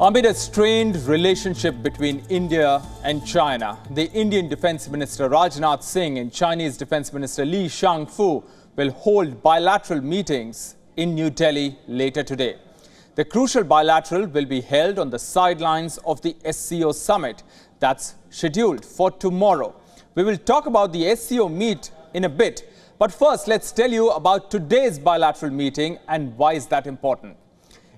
Amid a strained relationship between India and China, the Indian Defence Minister Rajnath Singh and Chinese Defence Minister Shangfu will hold bilateral meetings in New Delhi later today. The crucial bilateral will be held on the sidelines of the SCO Summit that's scheduled for tomorrow. We will talk about the SCO meet in a bit, but first let's tell you about today's bilateral meeting and why is that important.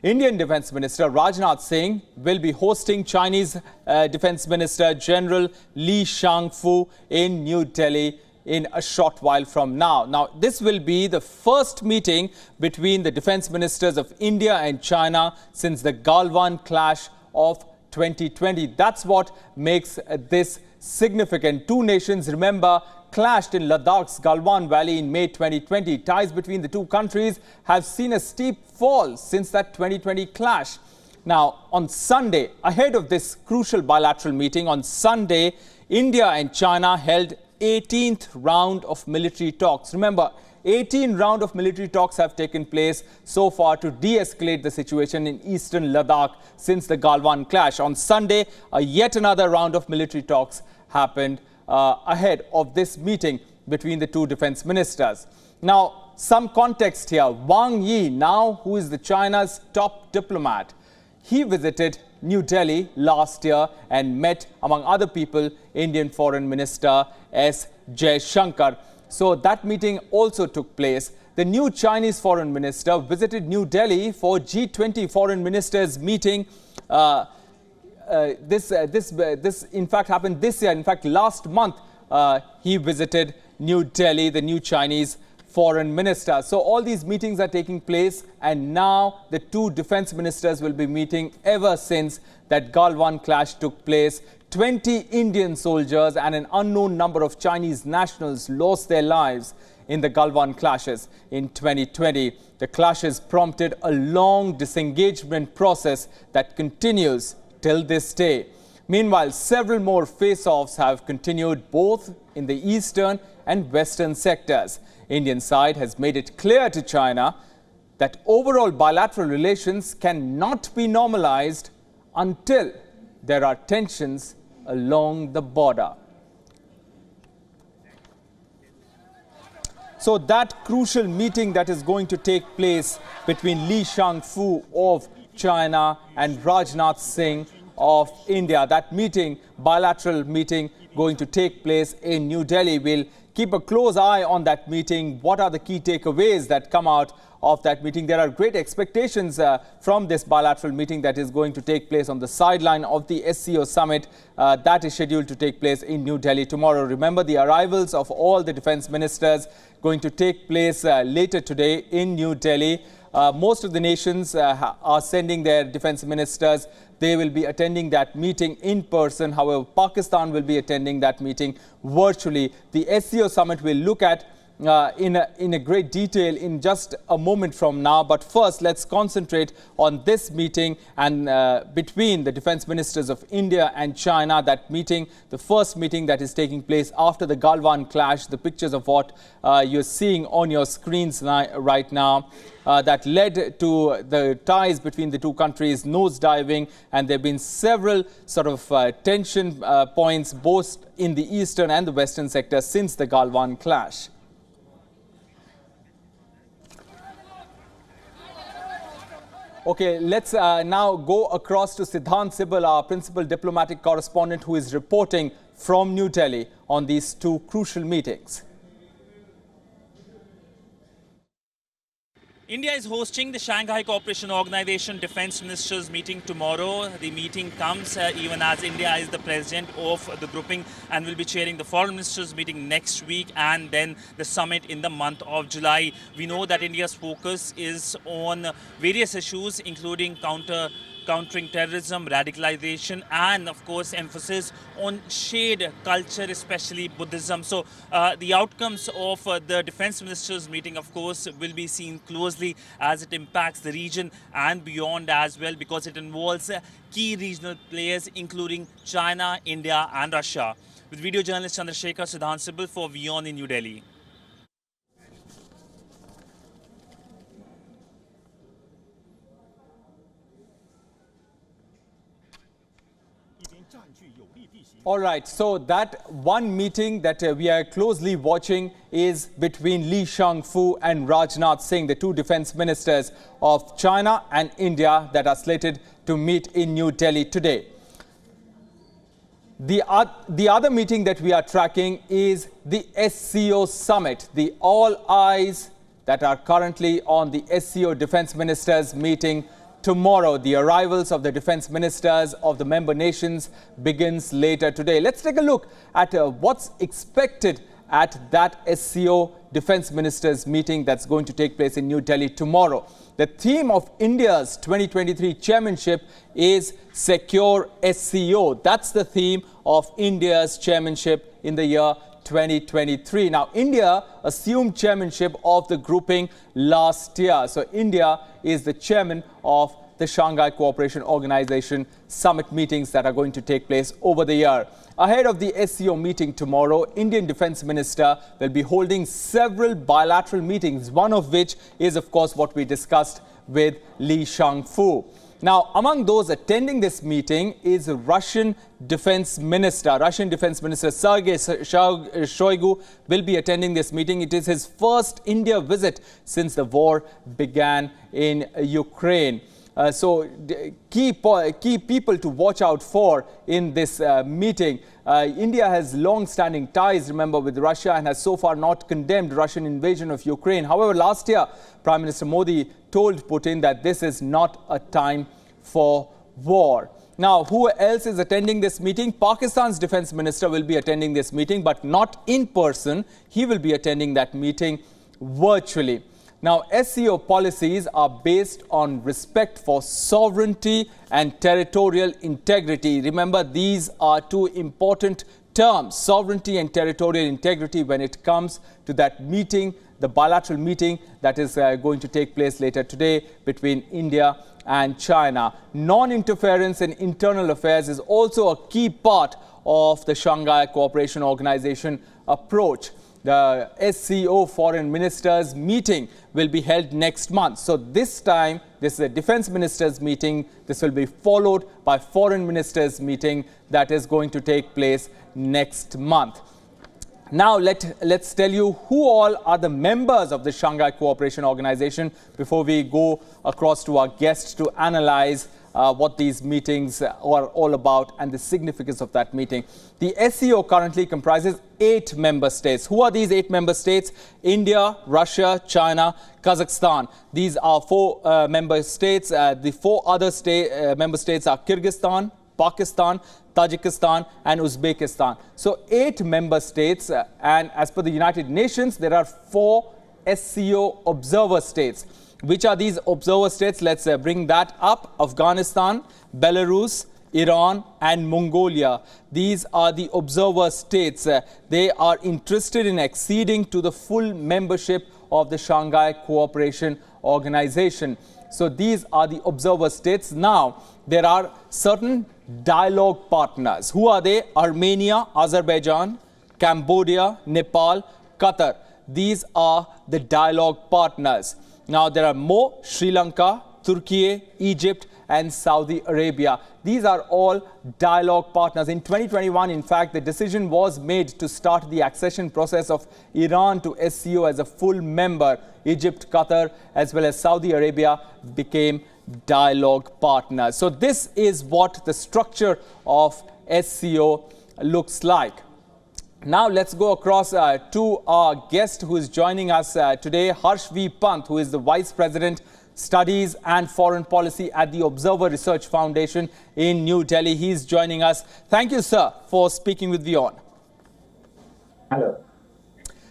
Indian Defence Minister Rajnath Singh will be hosting Chinese Defence Minister General Shangfu in New Delhi in a short while from now. Now, this will be the first meeting between the defence ministers of India and China since the Galwan clash of 2020. That's what makes this significant. Two nations, remember, clashed in Ladakh's Galwan Valley in May 2020. Ties between the two countries have seen a steep fall since that 2020 clash. Now, on Sunday, ahead of this crucial bilateral meeting, on Sunday, India and China held 18th round of military talks. Remember, 18 rounds of military talks have taken place so far to de-escalate the situation in eastern Ladakh since the Galwan clash. On Sunday, yet another round of military talks happened ahead of this meeting between the two defense ministers. Now, some context here. Wang Yi, now who is the China's top diplomat, he visited New Delhi last year and met, among other people, Indian Foreign Minister S. Jaishankar. So that meeting also took place. The new Chinese Foreign Minister visited New Delhi for G20 Foreign Ministers meeting. This in fact happened this year. In fact, last month he visited New Delhi, the new Chinese foreign minister. So all these meetings are taking place, and now the two defense ministers will be meeting ever since that Galwan clash took place. 20 Indian soldiers and an unknown number of Chinese nationals lost their lives in the Galwan clashes in 2020. The clashes prompted a long disengagement process that continues till this day. Meanwhile, several more face-offs have continued both in the eastern and western sectors. Indian side has made it clear to China that overall bilateral relations cannot be normalized until there are tensions along the border. So that crucial meeting that is going to take place between Shangfu of China and Rajnath Singh of India, that meeting, bilateral meeting, going to take place in New Delhi. We'll keep a close eye on that meeting. What are the key takeaways that come out of that meeting? There are great expectations from this bilateral meeting that is going to take place on the sideline of the SCO Summit that is scheduled to take place in New Delhi tomorrow. Remember, the arrivals of all the defense ministers going to take place later today in New Delhi. Most of the nations are sending their defense ministers. They will be attending that meeting in person. However, Pakistan will be attending that meeting virtually. The SCO Summit will look at in a great detail in just a moment from now. But first, let's concentrate on this meeting and between the defense ministers of India and China. That meeting, the first meeting that is taking place after the Galwan clash. The pictures of what you're seeing on your screens right now. That led to the ties between the two countries nosediving, and there have been several sort of tension points both in the eastern and the western sector since the Galwan clash. Okay, let's now go across to Siddhant Sibal, our principal diplomatic correspondent, who is reporting from New Delhi on these two crucial meetings. India is hosting the Shanghai Cooperation Organisation Defence Ministers meeting tomorrow. The meeting comes even as India is the president of the grouping and will be chairing the Foreign Ministers meeting next week and then the summit in the month of July. We know that India's focus is on various issues, including countering terrorism, radicalization, and of course emphasis on shared culture, especially Buddhism. So the outcomes of the defense ministers meeting, of course, will be seen closely as it impacts the region and beyond as well, because it involves key regional players including China, India and Russia. With video journalist Chandrasekhar, Siddhant Sibal for WION in New Delhi. All right, so that one meeting that we are closely watching is between Li Shangfu and Rajnath Singh, the two defense ministers of China and India that are slated to meet in New Delhi today. The other meeting that we are tracking is the SCO Summit, the all eyes that are currently on the SCO Defense Ministers meeting tomorrow. The arrivals of the defense ministers of the member nations begins later today. Let's take a look at what's expected at that SCO Defense Ministers meeting that's going to take place in New Delhi tomorrow. The theme of India's 2023 chairmanship is Secure SCO. That's the theme of India's chairmanship in the year 2023. Now, India assumed chairmanship of the grouping last year. So, India is the chairman of the Shanghai Cooperation Organization summit meetings that are going to take place over the year. Ahead of the SCO meeting tomorrow, Indian Defence Minister will be holding several bilateral meetings, one of which is, of course, what we discussed with Li Shangfu. Now, among those attending this meeting is Russian Defense Minister. Russian Defense Minister Sergei Shoigu will be attending this meeting. It is his first India visit since the war began in Ukraine. So key people to watch out for in this meeting. India has long-standing ties, remember, with Russia and has so far not condemned Russian invasion of Ukraine. However, last year, Prime Minister Modi told Putin that this is not a time for war. Now, who else is attending this meeting? Pakistan's Defense Minister will be attending this meeting, but not in person. He will be attending that meeting virtually. Now, SCO policies are based on respect for sovereignty and territorial integrity. Remember, these are two important terms, sovereignty and territorial integrity, when it comes to that meeting, the bilateral meeting that is going to take place later today between India and China. Non-interference in internal affairs is also a key part of the Shanghai Cooperation Organization approach. The SCO Foreign Ministers meeting will be held next month. So this time, this is a Defense Ministers meeting. This will be followed by Foreign Ministers meeting that is going to take place next month. Now, let's tell you who all are the members of the Shanghai Cooperation Organization before we go across to our guests to analyze what these meetings are all about and the significance of that meeting. The SCO currently comprises 8 member states. Who are these 8 member states? India, Russia, China, Kazakhstan. These are 4 member states. The 4 other member states are Kyrgyzstan, Pakistan, Tajikistan and Uzbekistan. So 8 member states, and as per the United Nations, there are 4 SCO observer states. Which are these observer states? Let's bring that up. Afghanistan, Belarus, Iran and Mongolia. These are the observer states. They are interested in acceding to the full membership of the Shanghai Cooperation Organization. So these are the observer states. Now, there are certain dialogue partners. Who are they? Armenia, Azerbaijan, Cambodia, Nepal, Qatar. These are the dialogue partners. Now, there are more: Sri Lanka, Turkey, Egypt and Saudi Arabia. These are all dialogue partners. In 2021, in fact, the decision was made to start the accession process of Iran to SCO as a full member. Egypt, Qatar as well as Saudi Arabia became dialogue partners. So this is what the structure of SCO looks like. Now let's go across to our guest who is joining us today, Harsh V. Pant, who is the Vice President, Studies and Foreign Policy at the Observer Research Foundation in New Delhi. He is joining us. Thank you, sir, for speaking with WION. Hello.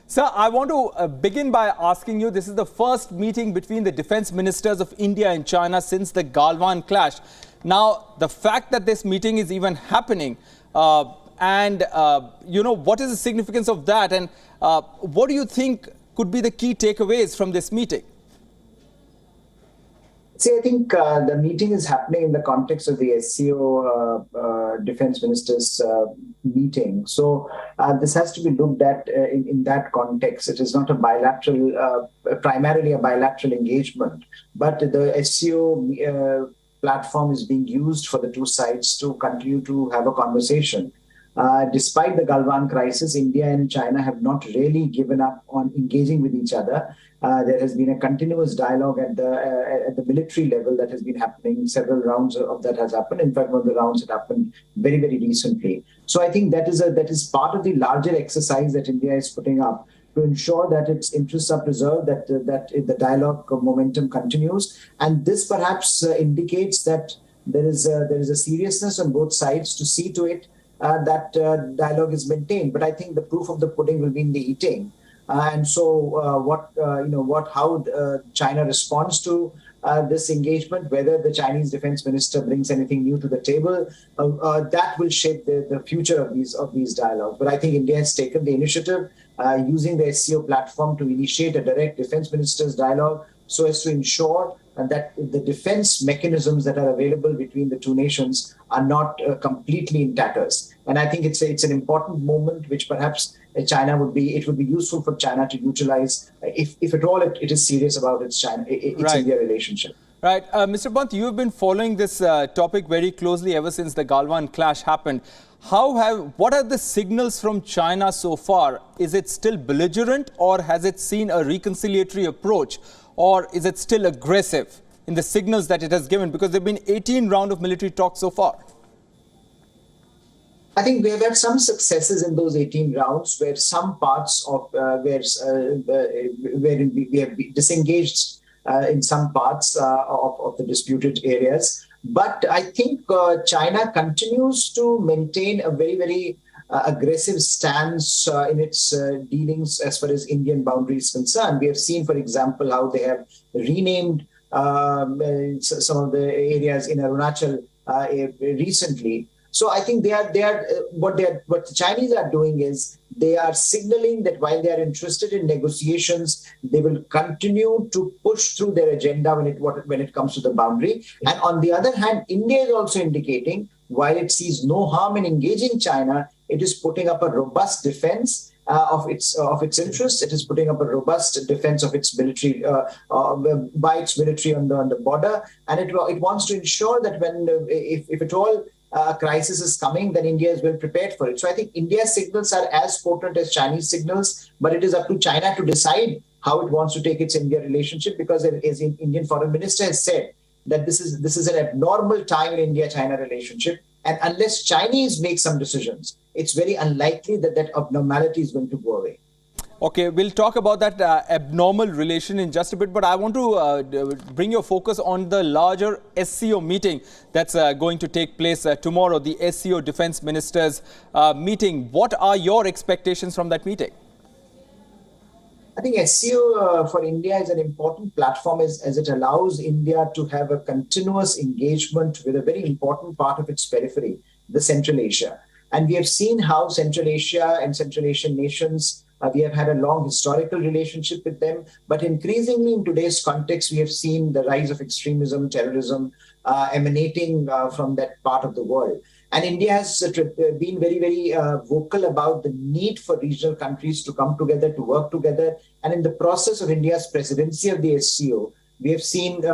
Sir, I want to begin by asking you, this is the first meeting between the defense ministers of India and China since the Galwan clash. Now, the fact that this meeting is even happening, what is the significance of that, and what do you think could be the key takeaways from this meeting? See, I think the meeting is happening in the context of the SCO Defense Ministers meeting. So this has to be looked at in that context. It is not a bilateral, primarily a bilateral engagement, but the SCO platform is being used for the two sides to continue to have a conversation. Despite the Galwan crisis, India and China have not really given up on engaging with each other. There has been a continuous dialogue at the military level that has been happening. Several rounds of that has happened. In fact, one of the rounds had happened very, very recently. So I think that is part of the larger exercise that India is putting up to ensure that its interests are preserved, that the dialogue momentum continues. And this perhaps indicates that there is a seriousness on both sides to see to it that dialogue is maintained. But I think the proof of the pudding will be in the eating. And so how China responds to this engagement, whether the Chinese defense minister brings anything new to the table, that will shape the future of these dialogues. But I think India has taken the initiative using the SCO platform to initiate a direct defense ministers dialogue so as to ensure that the defense mechanisms that are available between the two nations are not completely in tatters. And I think it's an important moment which perhaps it would be useful for China to utilize if at all it is serious about its India relationship. Right. Mr. Pant, you have been following this topic very closely ever since the Galwan clash happened. What are the signals from China so far? Is it still belligerent, or has it seen a reconciliatory approach, or is it still aggressive in the signals that it has given? Because there have been 18 rounds of military talks so far. I think we have had some successes in those 18 rounds where some parts of where we have disengaged in some parts of the disputed areas. But I think China continues to maintain a very, very aggressive stance in its dealings as far as Indian boundary is concerned. We have seen, for example, how they have renamed some of the areas in Arunachal recently. So I think what the Chinese are doing is they are signaling that while they are interested in negotiations, they will continue to push through their agenda when it comes to the boundary. And on the other hand, India is also indicating, while it sees no harm in engaging China, it is putting up a robust defense of its interests. It is putting up a robust defense of its military by its military on the border, and it wants to ensure that if at all a crisis is coming, then India is well prepared for it. So I think India's signals are as potent as Chinese signals, but it is up to China to decide how it wants to take its India relationship, because as the Indian foreign minister has said, that this is an abnormal time in India-China relationship. And unless Chinese make some decisions, it's very unlikely that abnormality is going to go away. Okay, we'll talk about that abnormal relation in just a bit, but I want to bring your focus on the larger SCO meeting that's going to take place tomorrow, the SCO Defence Ministers meeting. What are your expectations from that meeting? I think SCO for India is an important platform as it allows India to have a continuous engagement with a very important part of its periphery, the Central Asia. And we have seen how Central Asia and Central Asian nations, we have had a long historical relationship with them. But increasingly in today's context, we have seen the rise of extremism, terrorism emanating from that part of the world. And India has been very, very vocal about the need for regional countries to come together, to work together. And in the process of India's presidency of the SCO, we have seen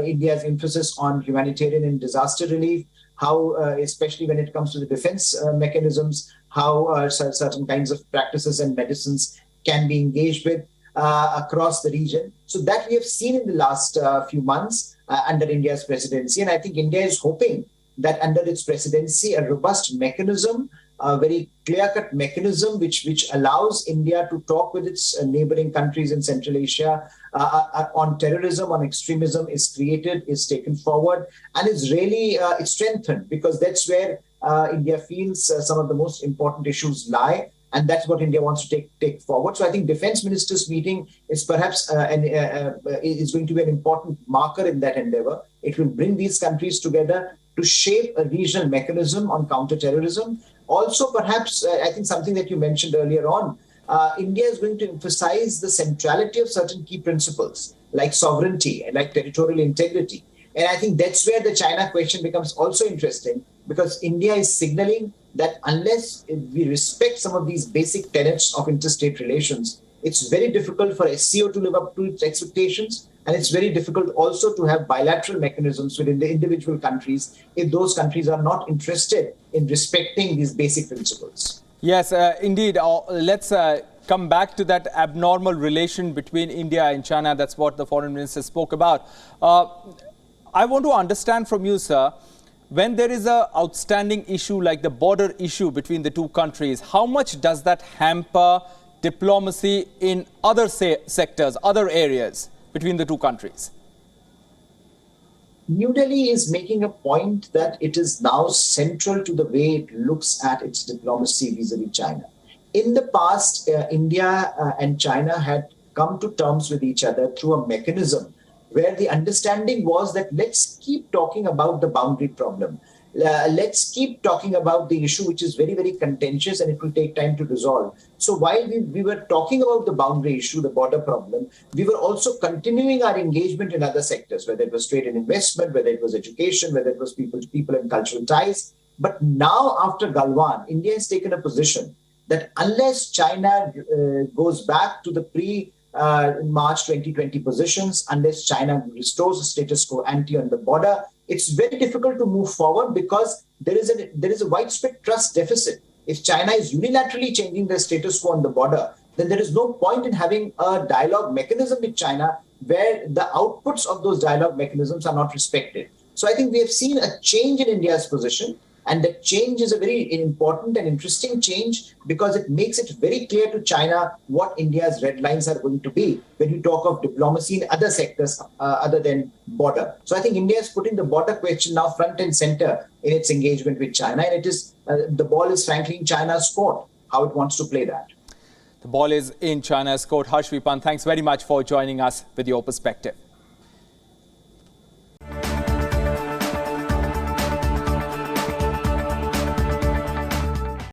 India's emphasis on humanitarian and disaster relief, how, especially when it comes to the defense mechanisms, how certain kinds of practices and medicines can be engaged with across the region. So that we have seen in the last few months under India's presidency. And I think India is hoping that under its presidency, a robust mechanism, a very clear-cut mechanism which allows India to talk with its neighboring countries in Central Asia on terrorism, on extremism is created, is taken forward, and is really strengthened, because that's where India feels some of the most important issues lie. And that's what India wants to take forward. So I think Defence Ministers meeting is perhaps is going to be an important marker in that endeavour. It will bring these countries together to shape a regional mechanism on counter-terrorism. Also, perhaps, I think something that you mentioned earlier on, India is going to emphasize the centrality of certain key principles like sovereignty and like territorial integrity. And I think that's where the China question becomes also interesting, because India is signaling that unless we respect some of these basic tenets of interstate relations, it's very difficult for SCO to live up to its expectations, And it's very difficult also to have bilateral mechanisms within the individual countries if those countries are not interested in respecting these basic principles. Yes, indeed. Let's come back to that abnormal relation between India and China. That's what the foreign minister spoke about. I want to understand from you, sir, when there is an outstanding issue like the border issue between the two countries, how much does that hamper diplomacy in other sectors, other areas between the two countries? New Delhi is making a point that it is now central to the way it looks at its diplomacy vis-a-vis China. In the past, India and China had come to terms with each other through a mechanism where the understanding was that let's keep talking about the boundary problem. Let's keep talking about the issue, which is very, very contentious and it will take time to resolve. So while we were talking about the boundary issue, the border problem, we were also continuing our engagement in other sectors, whether it was trade and investment, whether it was education, whether it was people to people and cultural ties. But now after Galwan, India has taken a position that unless China goes back to the March 2020 positions, unless China restores the status quo ante on the border, it's very difficult to move forward because there is a widespread trust deficit. If China is unilaterally changing their status quo on the border, then there is no point in having a dialogue mechanism with China where the outputs of those dialogue mechanisms are not respected. So I think we have seen a change in India's position. And that change is a very important and interesting change because it makes it very clear to China what India's red lines are going to be when you talk of diplomacy in other sectors other than border. So I think India is putting the border question now front and center in its engagement with China. And it is the ball is frankly in China's court, how it wants to play that. The ball is in China's court. Harsh Vipan, thanks very much for joining us with your perspective.